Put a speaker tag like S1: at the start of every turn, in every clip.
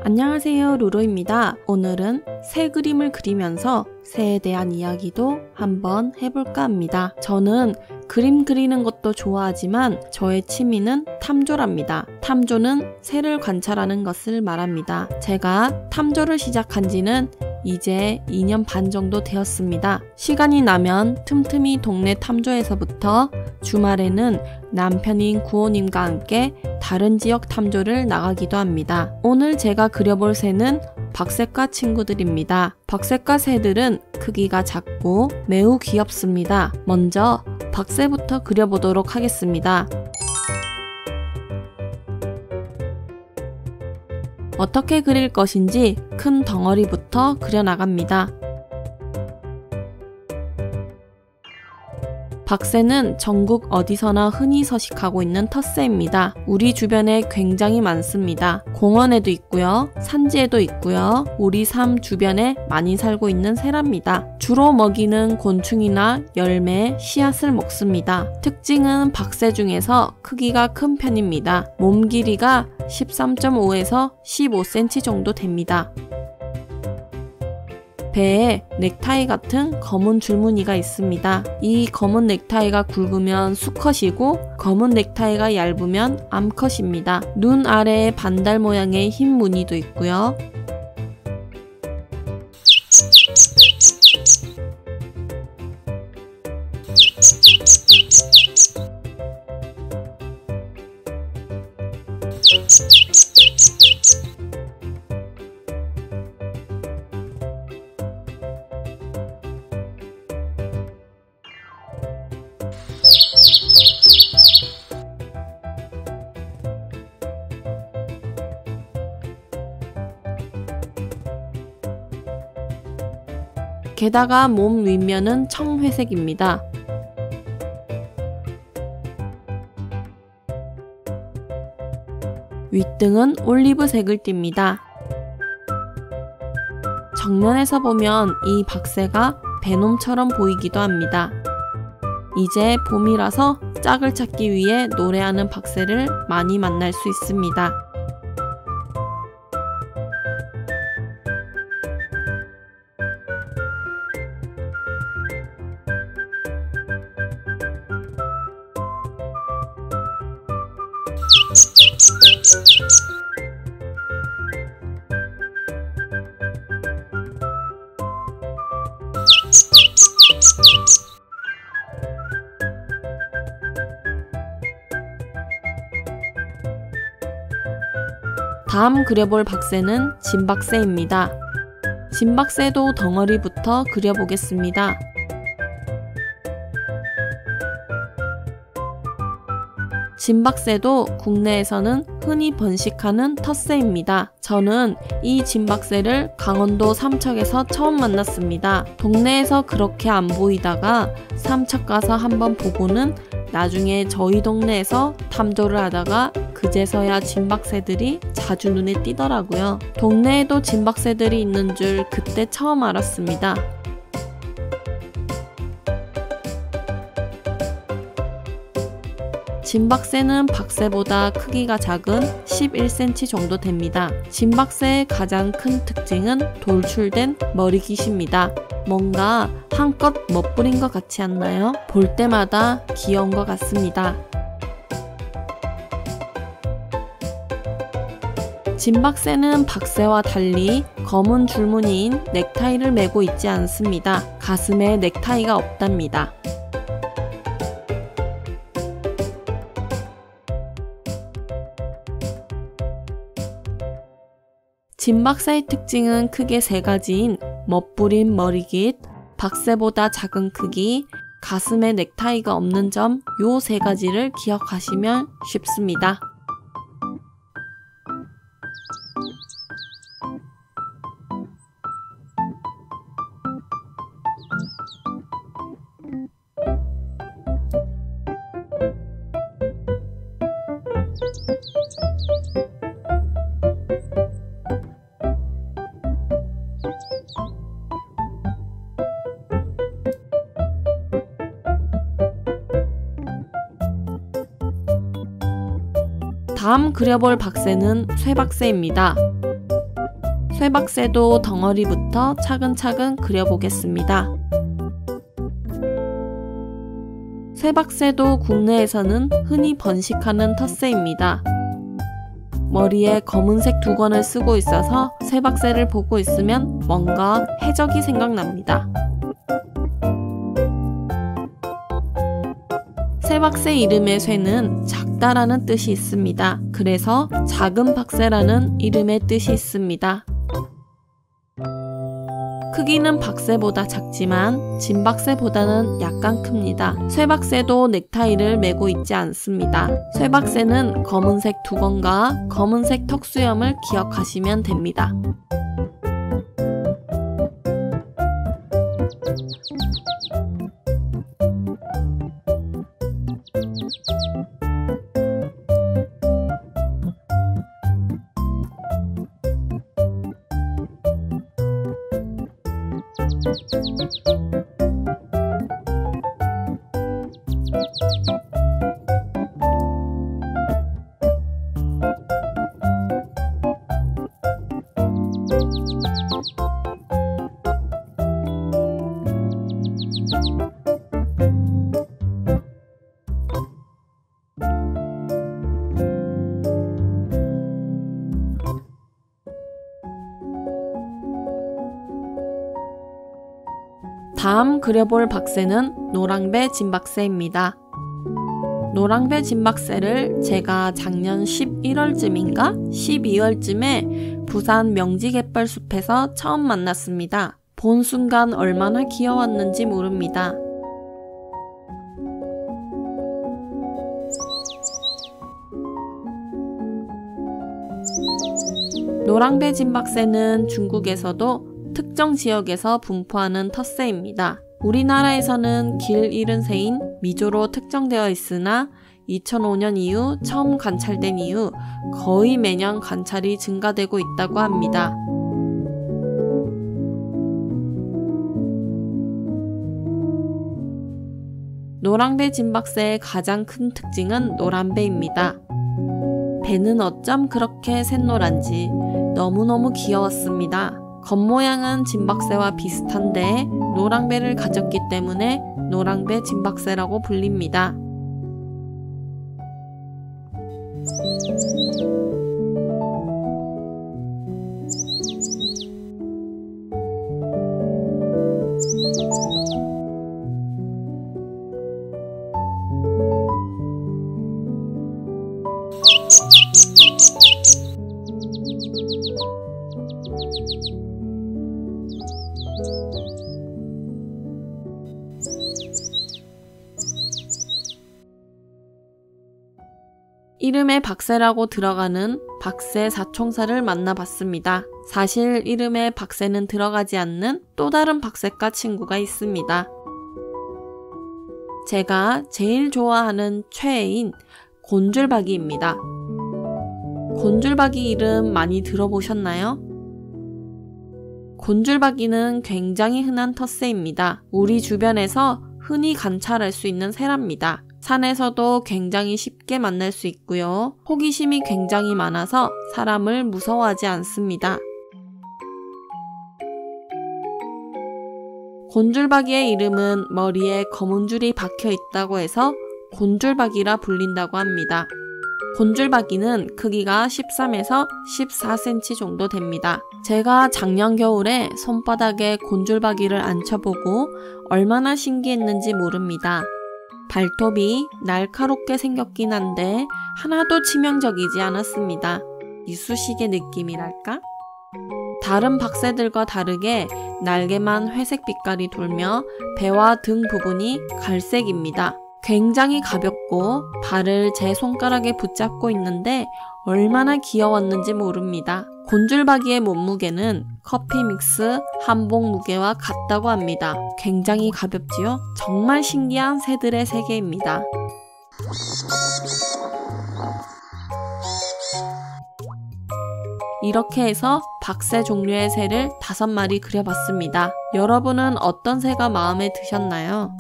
S1: 안녕하세요, 루루입니다. 오늘은 새 그림을 그리면서 새에 대한 이야기도 한번 해볼까 합니다. 저는 그림 그리는 것도 좋아하지만 저의 취미는 탐조랍니다. 탐조는 새를 관찰하는 것을 말합니다. 제가 탐조를 시작한 지는 이제 2년 반 정도 되었습니다. 시간이 나면 틈틈이 동네 탐조에서부터 주말에는 남편인 구호님과 함께 다른 지역 탐조를 나가기도 합니다. 오늘 제가 그려볼 새는 박새과 친구들입니다. 박새과 새들은 크기가 작고 매우 귀엽습니다. 먼저 박새부터 그려보도록 하겠습니다. 어떻게 그릴 것인지 큰 덩어리부터 그려나갑니다. 박새는 전국 어디서나 흔히 서식하고 있는 텃새입니다. 우리 주변에 굉장히 많습니다. 공원에도 있고요, 산지에도 있고요, 우리 삶 주변에 많이 살고 있는 새랍니다. 주로 먹이는 곤충이나 열매, 씨앗을 먹습니다. 특징은 박새 중에서 크기가 큰 편입니다. 몸 길이가 13.5에서 15cm 정도 됩니다. 배에 넥타이 같은 검은 줄무늬가 있습니다. 이 검은 넥타이가 굵으면 수컷이고 검은 넥타이가 얇으면 암컷입니다. 눈 아래에 반달 모양의 흰 무늬도 있고요. 게다가 몸 윗면은 청회색입니다. 윗등은 올리브색을 띱니다. 정면에서 보면 이 박새가 베놈처럼 보이기도 합니다. 이제 봄이라서 짝을 찾기 위해 노래하는 박새를 많이 만날 수 있습니다. 다음 그려볼 박새는 진박새입니다. 진박새도 덩어리부터 그려보겠습니다. 진박새도 국내에서는 흔히 번식하는 텃새입니다. 저는 이 진박새를 강원도 삼척에서 처음 만났습니다. 동네에서 그렇게 안 보이다가 삼척 가서 한번 보고는 나중에 저희 동네에서 탐조를 하다가 그제서야 진박새들이 자주 눈에 띄더라고요. 동네에도 진박새들이 있는 줄 그때 처음 알았습니다. 진박새는 박새보다 크기가 작은 11cm 정도 됩니다. 진박새의 가장 큰 특징은 돌출된 머리깃입니다. 뭔가 한껏 멋부린 것 같지 않나요? 볼 때마다 귀여운 것 같습니다. 진박새는 박새와 달리 검은 줄무늬인 넥타이를 메고 있지 않습니다. 가슴에 넥타이가 없답니다. 진박새의 특징은 크게 세 가지인 멋부린 머리깃, 박새보다 작은 크기, 가슴에 넥타이가 없는 점, 요 세 가지를 기억하시면 쉽습니다. 다음 그려볼 박새는 쇠박새입니다. 쇠박새도 덩어리부터 차근차근 그려보겠습니다. 쇠박새도 국내에서는 흔히 번식하는 텃새입니다. 머리에 검은색 두건을 쓰고 있어서 쇠박새를 보고 있으면 뭔가 해적이 생각납니다. 쇠박새 이름의 쇠는 작다라는 뜻이 있습니다. 그래서 작은 박새라는 이름의 뜻이 있습니다. 크기는 박새보다 작지만 진박새보다는 약간 큽니다. 쇠박새도 넥타이를 매고 있지 않습니다. 쇠박새는 검은색 두건과 검은색 턱수염을 기억하시면 됩니다. 다음 그려볼 박새는 노랑배 진박새입니다. 노랑배 진박새를 제가 작년 11월쯤인가 12월쯤에 부산 명지갯벌숲에서 처음 만났습니다. 본 순간 얼마나 귀여웠는지 모릅니다. 노랑배 진박새는 중국에서도 특정 지역에서 분포하는 텃새입니다. 우리나라에서는 길 잃은 새인 미조로 특정되어 있으나 2005년 이후 처음 관찰된 이후 거의 매년 관찰이 증가되고 있다고 합니다. 노랑배 진박새의 가장 큰 특징은 노란배입니다. 배는 어쩜 그렇게 샛노란지 너무너무 귀여웠습니다. 겉모양은 진박새와 비슷한데 노랑배를 가졌기 때문에 노랑배 진박새라고 불립니다. 이름에 박새라고 들어가는 박새 사총사를 만나봤습니다. 사실 이름에 박새는 들어가지 않는 또 다른 박새과 친구가 있습니다. 제가 제일 좋아하는 최애인 곤줄박이입니다. 곤줄박이 이름 많이 들어보셨나요? 곤줄박이는 굉장히 흔한 텃새입니다. 우리 주변에서 흔히 관찰할 수 있는 새랍니다. 산에서도 굉장히 쉽게 만날 수 있고요. 호기심이 굉장히 많아서 사람을 무서워하지 않습니다. 곤줄박이의 이름은 머리에 검은 줄이 박혀 있다고 해서 곤줄박이라 불린다고 합니다. 곤줄박이는 크기가 13에서 14cm 정도 됩니다. 제가 작년 겨울에 손바닥에 곤줄박이를 앉혀보고 얼마나 신기했는지 모릅니다. 발톱이 날카롭게 생겼긴 한데 하나도 치명적이지 않았습니다. 이쑤시개 느낌이랄까? 다른 박새들과 다르게 날개만 회색 빛깔이 돌며 배와 등 부분이 갈색입니다. 굉장히 가볍고 발을 제 손가락에 붙잡고 있는데 얼마나 귀여웠는지 모릅니다. 곤줄박이의 몸무게는 커피 믹스 한 봉 무게와 같다고 합니다. 굉장히 가볍지요? 정말 신기한 새들의 세계입니다. 이렇게 해서 박새 종류의 새를 5마리 그려봤습니다. 여러분은 어떤 새가 마음에 드셨나요?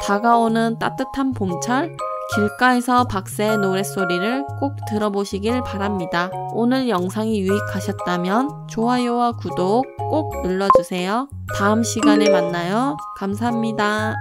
S1: 다가오는 따뜻한 봄철 길가에서 박새의 노랫소리를 꼭 들어보시길 바랍니다. 오늘 영상이 유익하셨다면 좋아요와 구독 꼭 눌러주세요. 다음 시간에 만나요. 감사합니다.